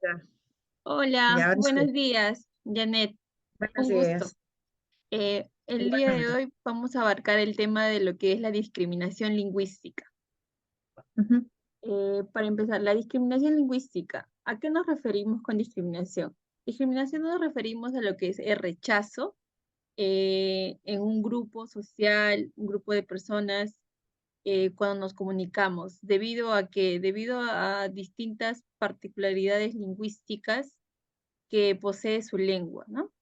Ya, Hola, ya, ahora sí. buenos días, Janet. Buenos Un gusto. días. El día de Igualmente. hoy vamos a abarcar el tema de lo que es la discriminación lingüística. Ujú. Para empezar, la discriminación lingüística. ¿A qué nos referimos con discriminación? Discriminación nos referimos a lo que es el rechazo en un grupo social, un grupo de personas, cuando nos comunicamos, debido a distintas particularidades lingüísticas que posee su lengua, ¿no?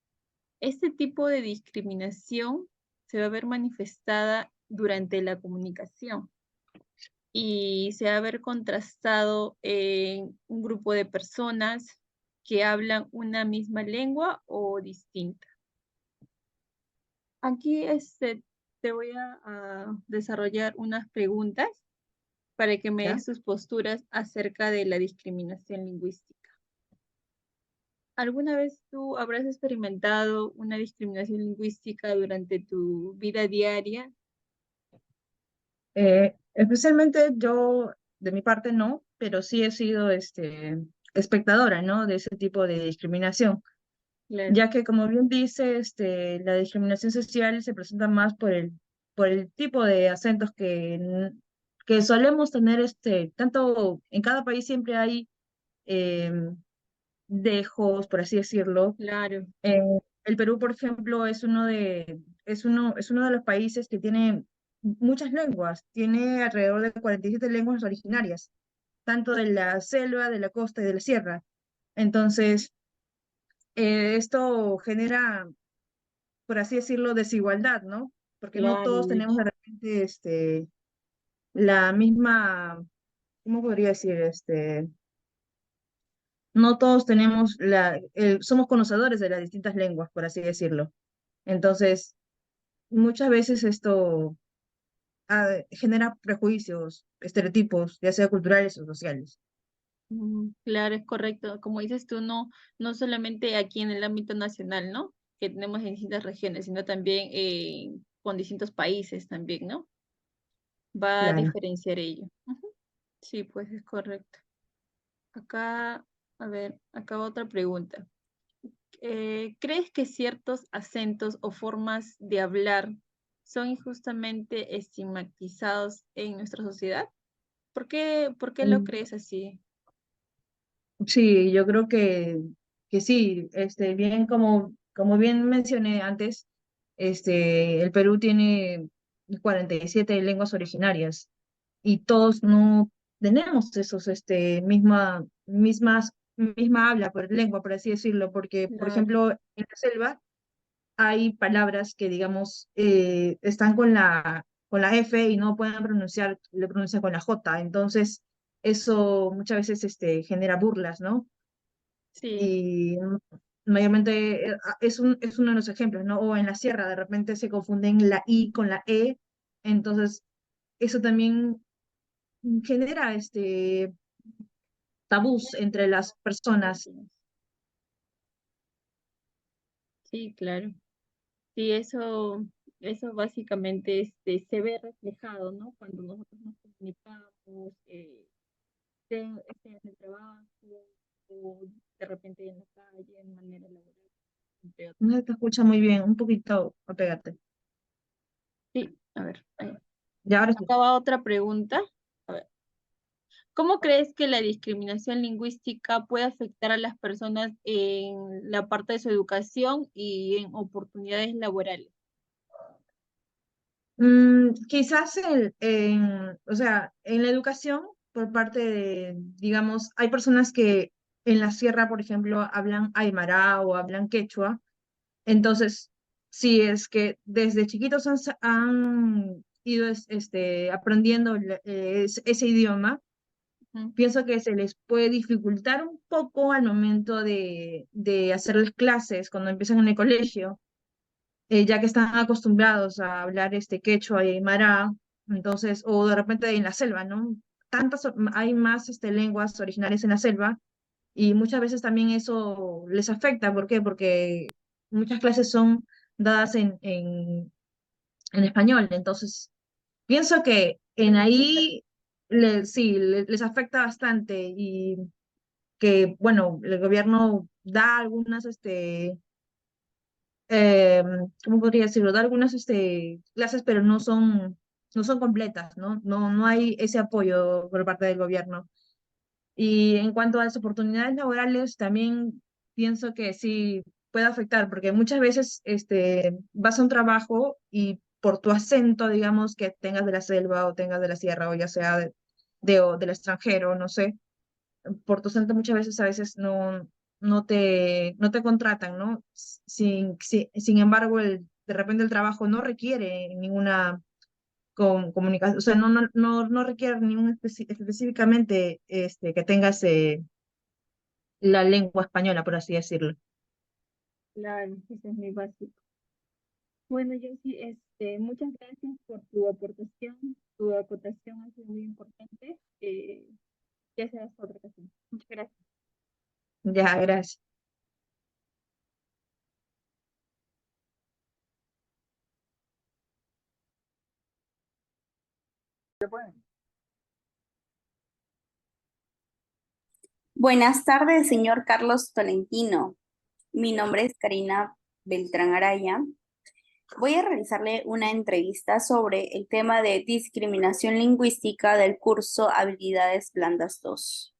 Este tipo de discriminación se va a ver manifestada durante la comunicación y se va a ver contrastado en un grupo de personas que hablan una misma lengua o distinta. Aquí te voy a desarrollar unas preguntas para que me ¿Ya? des tus posturas acerca de la discriminación lingüística. ¿Alguna vez tú habrás experimentado una discriminación lingüística durante tu vida diaria? Especialmente yo, de mi parte, no, pero sí he sido espectadora, ¿no? De ese tipo de discriminación, Claro, ya que, como bien dice, la discriminación social se presenta más por el tipo de acentos que solemos tener, tanto en cada país siempre hay eh, dejos, por así decirlo. claro, Eh, el Perú, por ejemplo, es uno de los países que tiene muchas lenguas, tiene alrededor de 47 lenguas originarias, tanto de la selva, de la costa y de la sierra. Entonces, esto genera, por así decirlo, desigualdad, ¿no? Porque no claro, todos de tenemos hecho. de repente la misma, ¿cómo podría decir? No todos tenemos somos conocedores de las distintas lenguas, por así decirlo. Entonces, muchas veces esto genera prejuicios, estereotipos, ya sea culturales o sociales. Claro, es correcto. Como dices tú, no solamente aquí en el ámbito nacional, ¿no? Que tenemos en distintas regiones, sino también con distintos países también, ¿no? Va a Claro. diferenciar ello. Ujú. Sí, pues es correcto. Acá, a ver, acá otra pregunta. ¿Crees que ciertos acentos o formas de hablar son injustamente estigmatizados en nuestra sociedad? Por qué lo Mm, crees así? sí, yo creo que sí, bien como bien mencioné antes, el Perú tiene 47 lenguas originarias y todos no tenemos esos, misma habla por lengua, por así decirlo, porque, por Claro, ejemplo, en la selva hay palabras que, digamos, están con la F y no pueden pronunciar, lo pronuncian con la J. Entonces, eso muchas veces genera burlas, ¿no? sí. Y mayormente es uno de los ejemplos, ¿no? O en la sierra, de repente se confunden la I con la E. Entonces, eso también genera tabús entre las personas. Sí, claro. Sí, eso básicamente se ve reflejado, ¿no? Cuando nosotros nos comunicamos, sea en el trabajo o de repente en la calle, en manera laboral, entre otros. No se te escucha muy bien, un poquito, apégate. Sí, a ver, ahí. Ya ahora sí. Acaba otra pregunta. A ver, ¿cómo crees que la discriminación lingüística puede afectar a las personas en la parte de su educación y en oportunidades laborales? Quizás o sea, en la educación, por parte de, digamos, hay personas que en la sierra, por ejemplo, hablan aymara o hablan quechua. Entonces, si es que desde chiquitos han ido aprendiendo ese idioma, Ujú. pienso que se les puede dificultar un poco al momento de hacer las clases cuando empiezan en el colegio, ya que están acostumbrados a hablar quechua y aymara. Entonces, o de repente en la selva, ¿no? Hay más lenguas originales en la selva y muchas veces también eso les afecta. ¿Por qué? Porque muchas clases son dadas en español. Entonces, pienso que Se en dificulta. ahí sí, les afecta bastante. que, bueno, el gobierno da algunas, eh, ¿cómo podría decirlo? Da algunas clases, pero no son completas, ¿no? No hay ese apoyo por parte del gobierno. Y en cuanto a las oportunidades laborales, también pienso que sí puede afectar, porque muchas veces vas a un trabajo y por tu acento, digamos, que tengas de la selva o tengas de la sierra, o ya sea o del extranjero, no sé, por tu acento muchas veces a veces no te contratan, ¿no? Sin embargo, de repente el trabajo no requiere ninguna comunicación, o sea, no requiere ningún específicamente que tengas la lengua española, por así decirlo. Claro, eso es muy básico. Bueno, yo sí, muchas gracias por tu aportación. Tu acotación ha sido muy importante. Ya será hasta otra ocasión. Muchas gracias. Ya, gracias. Buenas tardes, señor Carlos Tolentino. Mi nombre es Karina Beltrán Araya. Voy a realizarle una entrevista sobre el tema de discriminación lingüística del curso Habilidades Blandas 2.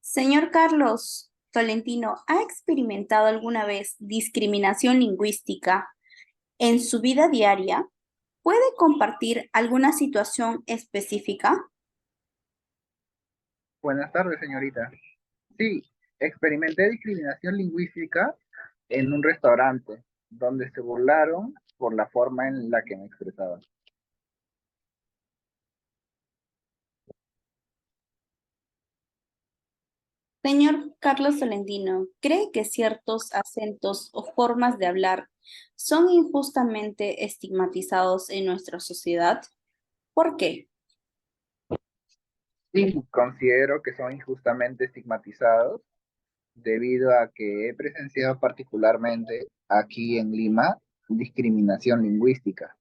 Señor Carlos Tolentino, ¿ha experimentado alguna vez discriminación lingüística en su vida diaria? ¿Puede compartir alguna situación específica? Buenas tardes, señorita. Sí, experimenté discriminación lingüística en un restaurante donde se burlaron por la forma en la que me expresaba. Señor Carlos Tolentino, ¿cree que ciertos acentos o formas de hablar son injustamente estigmatizados en nuestra sociedad? ¿Por qué? Sí, considero que son injustamente estigmatizados debido a que he presenciado particularmente aquí en Lima discriminación lingüística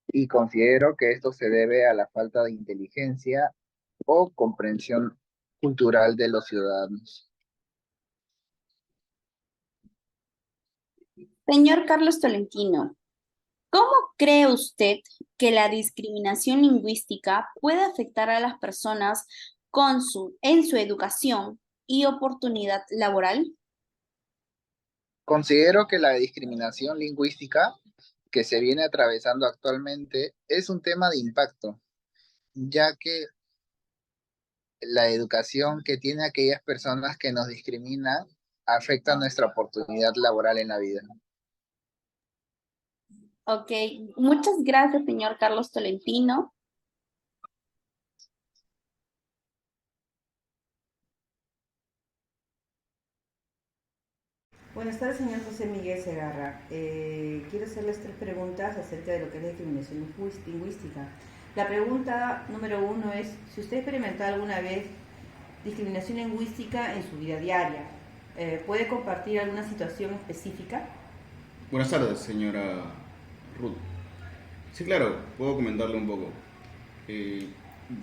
y considero que esto se debe a la falta de inteligencia o comprensión cultural de los ciudadanos. Señor Carlos Tolentino, ¿cómo cree usted que la discriminación lingüística puede afectar a las personas en su educación y oportunidad laboral? Considero que la discriminación lingüística que se viene atravesando actualmente es un tema de impacto, ya que la educación que tienen aquellas personas que nos discriminan afecta nuestra oportunidad laboral en la vida. Ok, muchas gracias, señor Carlos Tolentino. Buenas tardes, señor José Miguel Segarra. Quiero hacerles tres preguntas acerca de lo que es la discriminación lingüística. La pregunta número uno es si usted ha experimentado alguna vez discriminación lingüística en su vida diaria. ¿Puede compartir alguna situación específica? Buenas tardes, señora Ruth. Sí, claro, puedo comentarle un poco. Eh,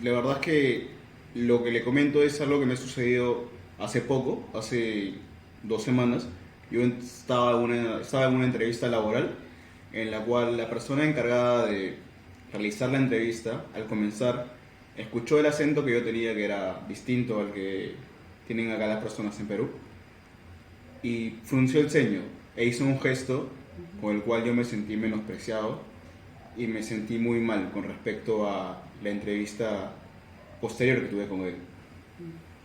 la verdad es que lo que le comento es algo que me ha sucedido hace poco, hace 2 semanas. Yo estaba en una entrevista laboral en la cual la persona encargada de realizar la entrevista, al comenzar, escuchó el acento que yo tenía, que era distinto al que tienen acá las personas en Perú, y frunció el ceño e hizo un gesto con el cual yo me sentí menospreciado y me sentí muy mal con respecto a la entrevista posterior que tuve con él.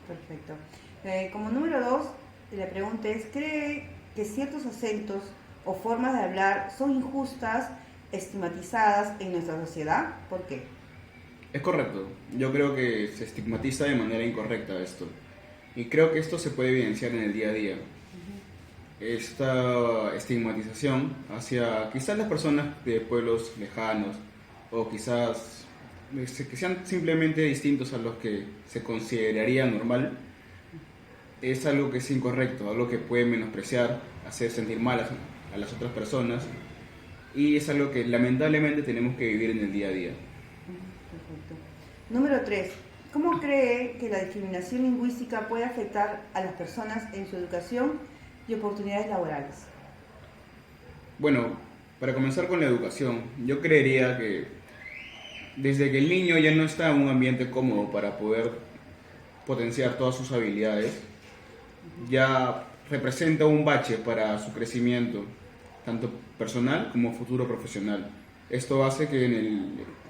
Perfecto. Como número dos, la pregunta es, ¿cree que ciertos acentos o formas de hablar son injustas, estigmatizadas en nuestra sociedad? ¿Por qué? Es correcto, yo creo que se estigmatiza de manera incorrecta esto y creo que esto se puede evidenciar en el día a día. Esta estigmatización hacia quizás las personas de pueblos lejanos o quizás que sean simplemente distintos a los que se consideraría normal, es algo que es incorrecto, algo que puede menospreciar, hacer sentir mal a las otras personas y es algo que lamentablemente tenemos que vivir en el día a día. Perfecto. Número 3. ¿Cómo cree que la discriminación lingüística puede afectar a las personas en su educación y oportunidades laborales? Bueno, para comenzar con la educación, yo creería que desde que el niño ya no está en un ambiente cómodo para poder potenciar todas sus habilidades, ya representa un bache para su crecimiento, tanto personal como futuro profesional. Esto hace que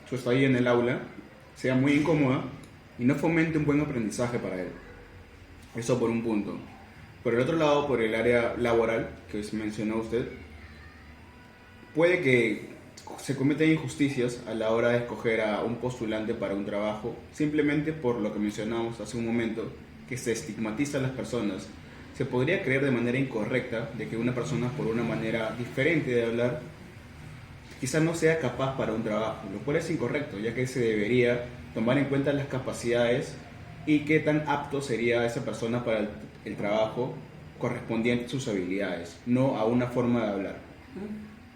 su estadía en el aula sea muy incómoda y no fomente un buen aprendizaje para él. Eso por un punto. Por el otro lado, por el área laboral que mencionó usted, puede que se cometan injusticias a la hora de escoger a un postulante para un trabajo, simplemente por lo que mencionamos hace un momento, que se estigmatiza a las personas. Se podría creer de manera incorrecta de que una persona por una manera diferente de hablar quizás no sea capaz para un trabajo, lo cual es incorrecto, ya que se debería tomar en cuenta las capacidades y qué tan apto sería esa persona para el trabajo correspondiente a sus habilidades, no a una forma de hablar.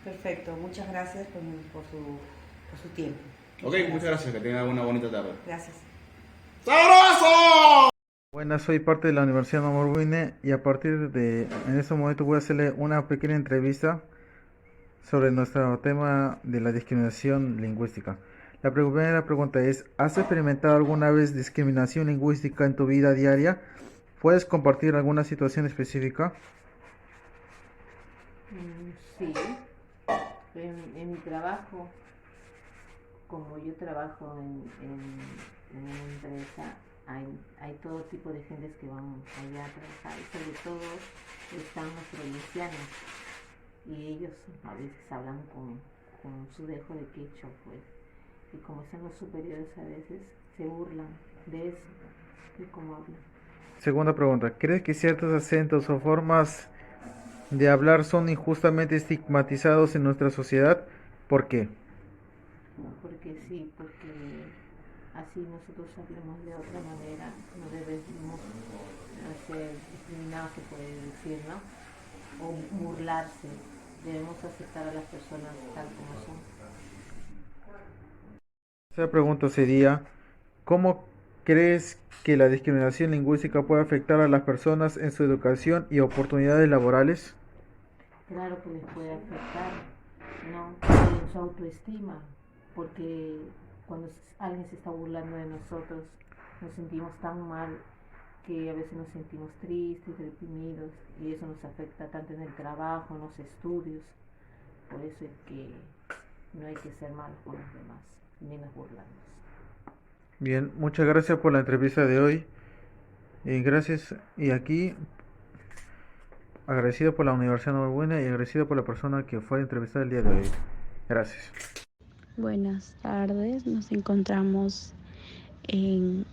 Perfecto, muchas gracias por su tiempo. Ok, muchas gracias, que tengan una bonita tarde. Gracias. ¡Sabroso! Buenas, soy parte de la Universidad Namorwine y a partir de en este momento voy a hacerle una pequeña entrevista sobre nuestro tema de la discriminación lingüística. La primera pregunta es, ¿has experimentado alguna vez discriminación lingüística en tu vida diaria? ¿Puedes compartir alguna situación específica? Sí, en mi trabajo, como yo trabajo en una empresa, hay todo tipo de gentes que van allá a trabajar y sobre todo están los provincianos y ellos a veces hablan con su dejo de quechua, pues, y como están los superiores a veces se burlan de eso, de cómo hablan. Segunda pregunta, ¿crees que ciertos acentos o formas de hablar son injustamente estigmatizados en nuestra sociedad? ¿Por qué? Porque sí, porque así nosotros hablemos de otra manera, no debemos ser discriminados, se puede decir, ¿no? O burlarse, debemos aceptar a las personas tal como son. Esa pregunta sería, ¿cómo crees que la discriminación lingüística puede afectar a las personas en su educación y oportunidades laborales? Claro que les puede afectar, ¿no? En su autoestima, porque cuando alguien se está burlando de nosotros, nos sentimos tan mal que a veces nos sentimos tristes, deprimidos, y eso nos afecta tanto en el trabajo, en los estudios. Por eso es que no hay que ser malos con los demás, menos burlarnos. Bien, muchas gracias por la entrevista de hoy. Gracias. Y aquí, agradecido por la Universidad Noruega y agradecido por la persona que fue entrevistada el día de hoy. Gracias. Buenas tardes, nos encontramos en